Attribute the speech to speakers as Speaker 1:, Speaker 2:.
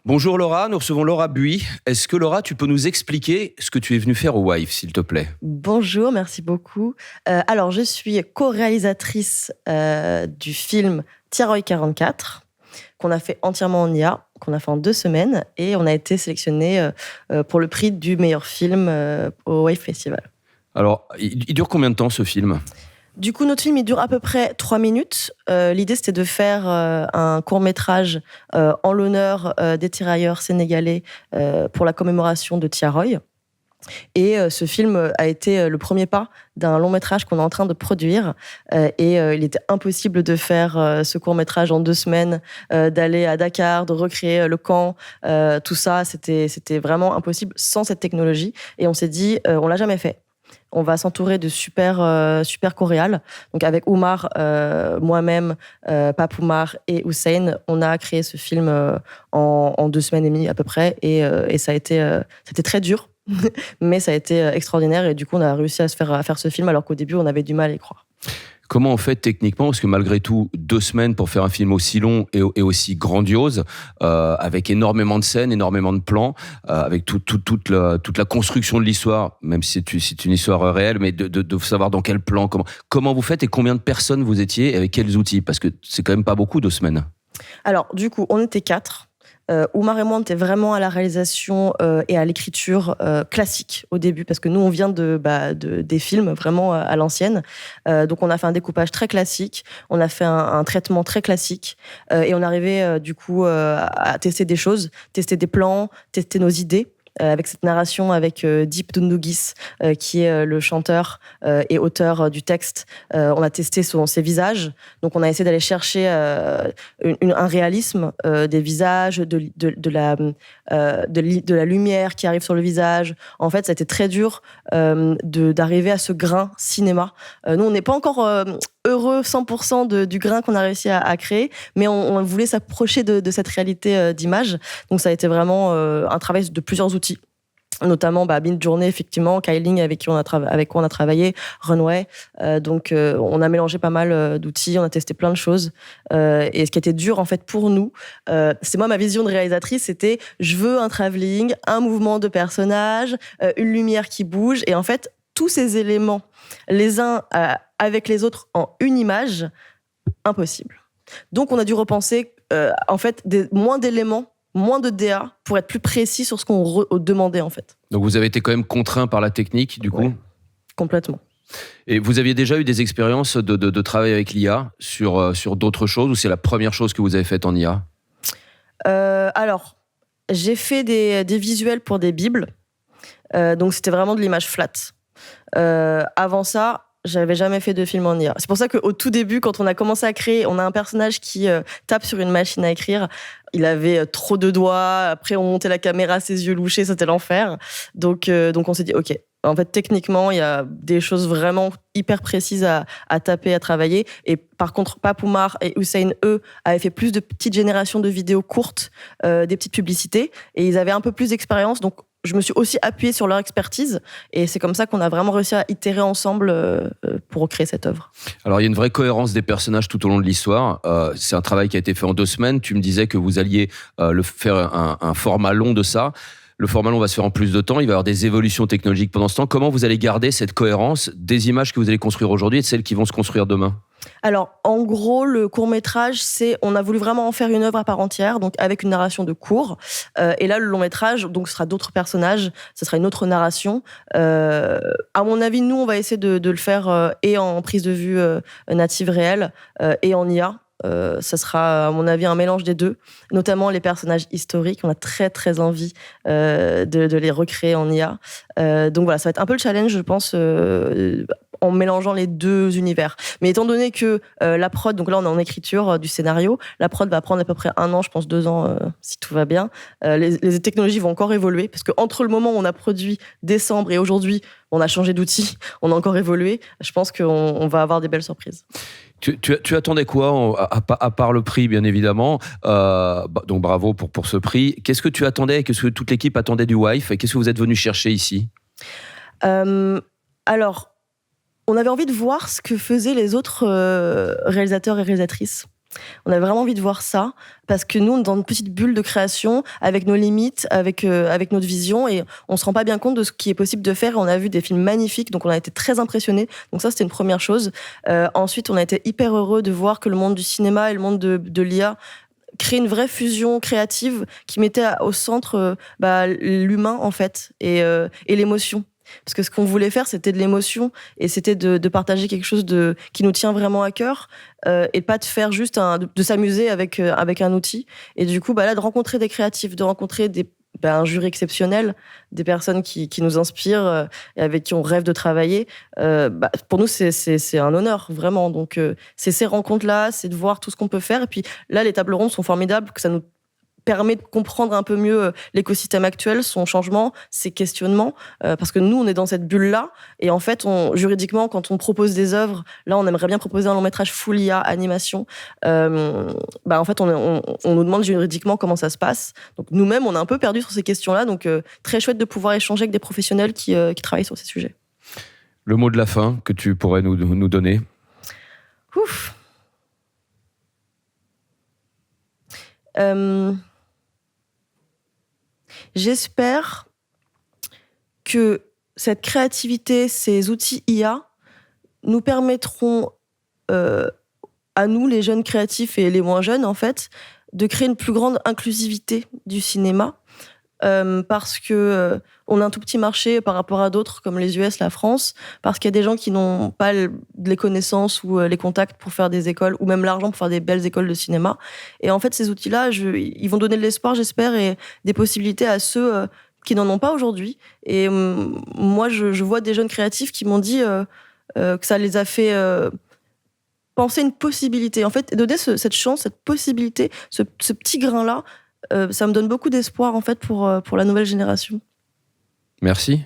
Speaker 1: Bonjour Laura, nous recevons Laura Buis. Est-ce que Laura, tu peux nous expliquer ce que tu es venue faire au WIFE, s'il te plaît?
Speaker 2: Bonjour, merci beaucoup. Alors, je suis co-réalisatrice du film Tiaroy 44, qu'on a fait entièrement en IA, qu'on a fait en 2 semaines, et on a été sélectionné pour le prix du meilleur film au WIFE Festival.
Speaker 1: Alors, il dure combien de temps ce film?
Speaker 2: Du coup, notre film, il dure à peu près 3 minutes. L'idée, c'était de faire un court-métrage en l'honneur des tirailleurs sénégalais pour la commémoration de Tiaroy. Et ce film a été le premier pas d'un long-métrage qu'on est en train de produire. Il était impossible de faire ce court-métrage en 2 semaines, d'aller à Dakar, de recréer le camp. Tout ça, c'était vraiment impossible sans cette technologie. Et on s'est dit, on l'a jamais fait. On va s'entourer de super choréal. Donc avec Oumar, moi-même, Pape Oumar et Hussein, on a créé ce film en 2 semaines et demie à peu près. Et ça a été, c'était très dur, mais ça a été extraordinaire. Et du coup, on a réussi à faire ce film alors qu'au début, on avait du mal à y croire.
Speaker 1: Comment on fait techniquement? Parce que malgré tout, 2 semaines pour faire un film aussi long et aussi grandiose, avec énormément de scènes, énormément de plans, avec toute la construction de l'histoire, même si c'est une histoire réelle, mais de savoir dans quel plan, comment vous faites et combien de personnes vous étiez et avec quels outils? Parce que c'est quand même pas beaucoup, 2 semaines.
Speaker 2: Alors, du coup, on était 4. Oumar et moi, on était vraiment à la réalisation et à l'écriture classique au début, parce que nous, on vient des films vraiment à l'ancienne. Donc, on a fait un découpage très classique, on a fait un traitement très classique, et on arrivait du coup à tester des choses, tester des plans, tester nos idées. Avec cette narration avec Deep Dundugis, qui est le chanteur et auteur du texte. On a testé ses visages. Donc, on a essayé d'aller chercher un réalisme des visages, de la lumière qui arrive sur le visage. En fait, ça a été très dur d'arriver à ce grain cinéma. Nous, on n'est pas encore heureux 100% du grain qu'on a réussi à créer, mais on voulait s'approcher de cette réalité d'image. Donc, ça a été vraiment un travail de plusieurs outils, notamment Midjourney, effectivement, Kailing avec qui on a travaillé, Runway. On a mélangé pas mal d'outils, on a testé plein de choses. Et ce qui était dur en fait pour nous, c'est moi, ma vision de réalisatrice, c'était je veux un travelling, un mouvement de personnage, une lumière qui bouge, et en fait tous ces éléments les uns avec les autres en une image, impossible. Donc on a dû repenser en fait moins d'éléments, moins de DA pour être plus précis sur ce qu'on demandait en fait.
Speaker 1: Donc vous avez été quand même contraint par la technique, du coup?
Speaker 2: Ouais, complètement.
Speaker 1: Et vous aviez déjà eu des expériences de travail avec l'IA sur d'autres choses, ou c'est la première chose que vous avez faite en IA?
Speaker 2: Alors, j'ai fait des visuels pour des bibles, donc c'était vraiment de l'image flat. Avant ça, j'avais jamais fait de film en IA. C'est pour ça qu'au tout début, quand on a commencé à créer, on a un personnage qui tape sur une machine à écrire. Il avait trop de doigts. Après, on montait la caméra, ses yeux louchés, c'était l'enfer. Donc on s'est dit, ok. En fait, techniquement, il y a des choses vraiment hyper précises à taper, à travailler. Et par contre, Pape Oumar et Hussein, eux, avaient fait plus de petites générations de vidéos courtes, des petites publicités. Et ils avaient un peu plus d'expérience. Donc, je me suis aussi appuyée sur leur expertise, et c'est comme ça qu'on a vraiment réussi à itérer ensemble pour créer cette œuvre.
Speaker 1: Alors, il y a une vraie cohérence des personnages tout au long de l'histoire. C'est un travail qui a été fait en 2 semaines. Tu me disais que vous alliez faire un format long de ça. Le format long va se faire en plus de temps. Il va y avoir des évolutions technologiques pendant ce temps. Comment vous allez garder cette cohérence des images que vous allez construire aujourd'hui et de celles qui vont se construire demain?
Speaker 2: Alors, en gros, le court-métrage, on a voulu vraiment en faire une œuvre à part entière, donc avec une narration de court. Et là, le long-métrage, donc, ce sera d'autres personnages, ce sera une autre narration. À mon avis, nous, on va essayer de le faire et en prise de vue native réelle et en IA. Ça sera, à mon avis, un mélange des deux, notamment les personnages historiques. On a très, très envie de les recréer en IA. Donc voilà, ça va être un peu le challenge, je pense, en mélangeant les 2 univers. Mais étant donné que la prod, donc là on est en écriture du scénario, la prod va prendre à peu près 1 an, je pense 2 ans si tout va bien. Les technologies vont encore évoluer, parce qu'entre le moment où on a produit décembre et aujourd'hui, on a changé d'outil, on a encore évolué. Je pense qu'on va avoir des belles surprises.
Speaker 1: Tu attendais quoi, à part le prix, bien évidemment, donc bravo pour ce prix. Qu'est-ce que tu attendais? Qu'est-ce que toute l'équipe attendait du WIFE? Et qu'est-ce que vous êtes venu chercher ici?
Speaker 2: Alors, on avait envie de voir ce que faisaient les autres réalisateurs et réalisatrices. On a vraiment envie de voir ça, parce que nous, on est dans une petite bulle de création, avec nos limites, avec notre vision, et on se rend pas bien compte de ce qui est possible de faire. On a vu des films magnifiques, donc on a été très impressionnés. Donc ça, c'était une première chose. Ensuite, on a été hyper heureux de voir que le monde du cinéma et le monde de l'IA créer une vraie fusion créative qui mettait au centre l'humain, en fait, et l'émotion. Parce que ce qu'on voulait faire, c'était de l'émotion, et c'était de partager quelque chose qui nous tient vraiment à cœur, et pas de faire juste de s'amuser avec un outil. Et du coup, là, de rencontrer des créatifs, de rencontrer un jury exceptionnel, des personnes qui nous inspirent, et avec qui on rêve de travailler, pour nous, c'est un honneur, vraiment. Donc, c'est ces rencontres-là, c'est de voir tout ce qu'on peut faire. Et puis là, les tables rondes sont formidables, que ça nous permet de comprendre un peu mieux l'écosystème actuel, son changement, ses questionnements, parce que nous, on est dans cette bulle-là, et en fait, juridiquement, quand on propose des œuvres, là, on aimerait bien proposer un long métrage full IA, animation, en fait, on nous demande juridiquement comment ça se passe. Donc, nous-mêmes, on est un peu perdus sur ces questions-là, donc très chouette de pouvoir échanger avec des professionnels qui travaillent sur ces sujets.
Speaker 1: Le mot de la fin que tu pourrais nous donner?
Speaker 2: Ouf. J'espère que cette créativité, ces outils IA, nous permettront, à nous, les jeunes créatifs et les moins jeunes, en fait, de créer une plus grande inclusivité du cinéma. Parce que on a un tout petit marché par rapport à d'autres comme les US, la France, parce qu'il y a des gens qui n'ont pas les connaissances ou les contacts pour faire des écoles, ou même l'argent pour faire des belles écoles de cinéma. Et en fait, ces outils-là, ils vont donner de l'espoir, j'espère, et des possibilités à ceux qui n'en ont pas aujourd'hui. Et moi, je vois des jeunes créatifs qui m'ont dit que ça les a fait penser une possibilité. En fait, donner cette chance, cette possibilité, ce petit grain-là, ça me donne beaucoup d'espoir, en fait, pour la nouvelle génération.
Speaker 1: Merci.